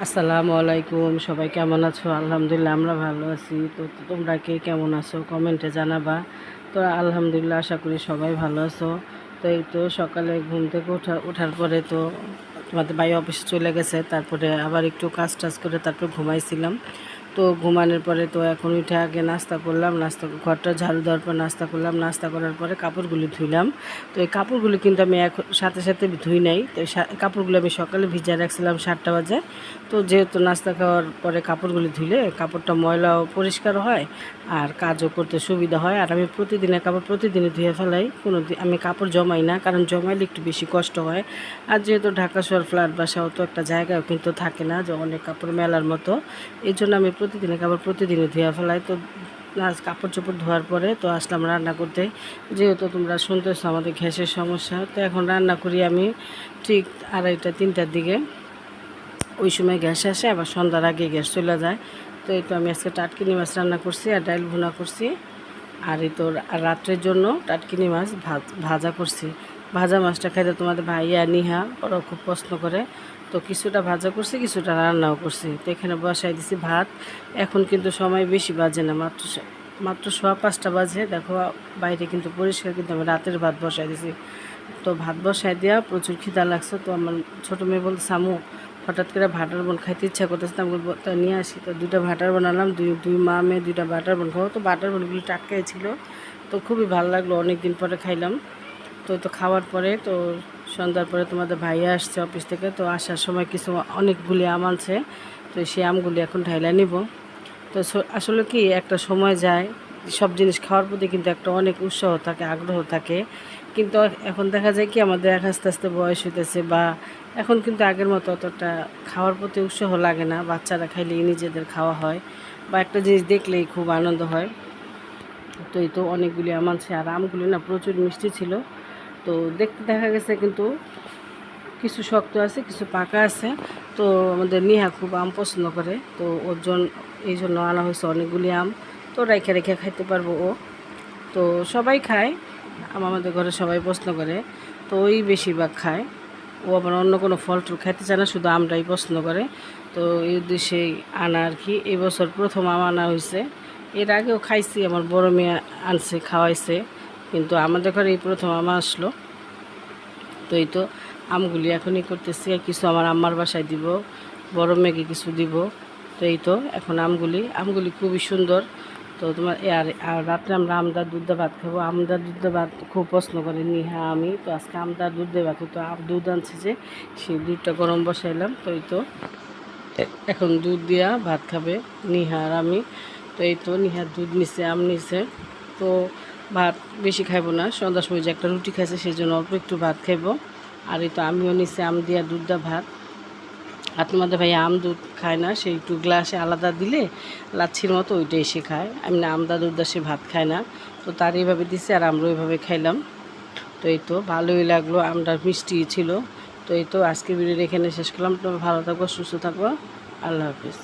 আসসালামু আলাইকুম, সবাই কেমন আছো? আলহামদুলিল্লাহ আমরা ভালো আছি। তো তোমরা কে কেমন আছো কমেন্টে জানাবা। তো আলহামদুলিল্লাহ আশা করি সবাই ভালো আছো। তো এই তো সকালে ঘুম থেকে ওঠার পরে তো তোমাদের ভাই অফিসে চলে গেছে, তারপরে আবার একটু কাজ টাজ করে তারপর ঘুমাইছিলাম। তো ঘুমানোর পরে তো এখন উঠে আগে নাস্তা করলাম, ঘরটা ঝাড়ু দেওয়ার পর নাস্তা করলাম, নাস্তা করার পরে কাপড়গুলি ধুইলাম। তো এই কাপড়গুলি কিন্তু আমি এখন সাথে সাথে ধুই নাই, তো কাপড়গুলো আমি সকালে ভিজিয়ে রাখছিলাম 7টা বাজে। তো যেহেতু নাস্তা খাওয়ার পরে কাপড়গুলি ধুলে কাপড়টা ময়লাও পরিষ্কার হয় আর কাজও করতে সুবিধা হয়। আর আমি প্রতিদিনের কাপড় প্রতিদিনই ধুয়ে ফেলাই, আমি কাপড় জমাই না, কারণ জমাইলে একটু বেশি কষ্ট হয়। আর যেহেতু ঢাকা শহর ফ্ল্যাট বাসাও তো একটা জায়গাও কিন্তু থাকে না যে অনেক কাপড় মেলার মতো, এই জন্য আমি প্রতিদিনের কাপড় প্রতিদিনই ধুয়ে ফেলাই। তো কাপড় চোপড় ধোয়ার পরে তো আসলাম রান্না করতে। যেহেতু তোমরা শুনতেছো আমাদের গ্যাসের সমস্যা, তো এখন রান্না করি আমি ঠিক 2:30-3টার দিকে। ওই সময় গ্যাস আসে, আবার সন্ধ্যার আগে গ্যাস চলে যায়। তো এই তো আমি আজকে টাটকিনি মাছ রান্না করছি আর ডাল ভুনা করছি। আর এই তো রাত্রের জন্য টাটকিনি মাছ ভাজা করছি। ভাজা মাছটা খাইতে তোমাদের ভাইয়া নিহা ওরা খুব পছন্দ করে। তো কিছুটা ভাজা করছি, কিছুটা রান্নাও করছি। তো এখানে বসাই দিছি ভাত। এখন কিন্তু সময় বেশি বাজে না, মাত্র 5:15 বাজে। দেখো বাইরে কিন্তু পরিষ্কার, কিন্তু আমি রাতের ভাত বসাই দিছি। তো ভাত বসাই দেওয়া প্রচুর খিদা লাগছে। তো আমার ছোটো মেয়ে বলতে সামু হঠাৎ করে ভাটার বোন খাইতে ইচ্ছা করতেছে, আমি বলবো তা নিয়ে আসি। তো 2টা ভাটার বানালাম, দুই মা মেয়ে 2টা ভাটার বোন খাবো। তো ভাটার বোনগুলি টাটকাই ছিল, তো খুবই ভালো লাগলো, অনেক দিন পরে খাইলাম। তো খাওয়ার পরে তো সন্ধ্যার পরে তোমাদের ভাইয়া আসছে অফিস থেকে। তো আসার সময় অনেকগুলি আম আনছে, তো সেই আমগুলি এখন ঢাইলা নিব। তো আসলে কি একটা সময় যায়, সব জিনিস খাওয়ার প্রতি কিন্তু একটা অনেক উৎসাহ থাকে, আগ্রহ থাকে। কিন্তু এখন দেখা যায় কি আমাদের আস্তে আস্তে বয়স হইতেছে, বা এখন কিন্তু আগের মতো অতটা খাওয়ার প্রতি উৎসাহ লাগে না। বাচ্চারা খাইলেই নিজেদের খাওয়া হয়, বা একটা জিনিস দেখলেই খুব আনন্দ হয়। তো এই তো অনেকগুলি আম আনছে, আর আমগুলি না প্রচুর মিষ্টি ছিল। তো দেখতে দেখা গেছে কিন্তু কিছু শক্ত আছে, কিছু পাকা আছে। তো আমাদের নিহা খুব আম পছন্দ করে, তো এই জন্য আনা হয়েছে অনেকগুলি আম। তো রেখে রেখে খাইতে পারবো ও। তো সবাই খায় আম, আমাদের ঘরে সবাই পছন্দ করে। তো ওই বেশিরভাগ খায়। ও আবার অন্য কোনো ফল টল খাইতে চায় না, শুধু আমটাই পছন্দ করে। তো এই উদ্দেশ্যেই আনা আর কি। এই বছর প্রথম আম আনা হয়েছে। এর আগেও খাইছি, আমার বড় মেয়ে আনছে, খাওয়াইছে, কিন্তু আমাদের ঘরে এই প্রথম আম আসলো। তো এই তো আমগুলি এখনই করতেছি, আর কিছু আমার আম্মার বাসায় দিব, বড় মেয়েকে কিছু দিব। তো এই তো এখন আমগুলি খুবই সুন্দর। তো তোমার আর রাত্রে আমরা আমদা দুধ দিয়ে ভাত খাবো। আমদা দুধ দিয়ে ভাত খুব পছন্দ করে নিহা আমি। তো আজকে আমদা দুধ দিয়ে ভাত, তো দুধ আনছে যে, সেই দুধটা গরম বসাইলাম। তো এই তো এখন দুধ দিয়া ভাত খাবে নিহা আর আমি। তো এই তো নিহার দুধ নিছে, আম নিছে। তো ভাত বেশি খাইবো না, সন্ধ্যার সময় যে একটা রুটি খাইছে সেই জন্য অল্প একটু ভাত খাইবো। আর এই তো আমিও নিছি আম দিয়া দুধ দা ভাত। আর তোমাদের ভাই আম দুধ খায় না, সে একটু গ্লাসে আলাদা দিলে লাচ্ছির মতো ওইটাই সে খায়। আমি না আমদা দুধ দা সে ভাত খায় না। তো তার এইভাবে দিছে আর আমরা ওইভাবে খাইলাম। তো এই তো ভালোই লাগলো, আমটা মিষ্টি ছিল। তো এই তো আজকে ভিডিওটা এখানে শেষ করলাম। তো ভালো থাকবো, সুস্থ থাকবো, আল্লাহ হাফিজ।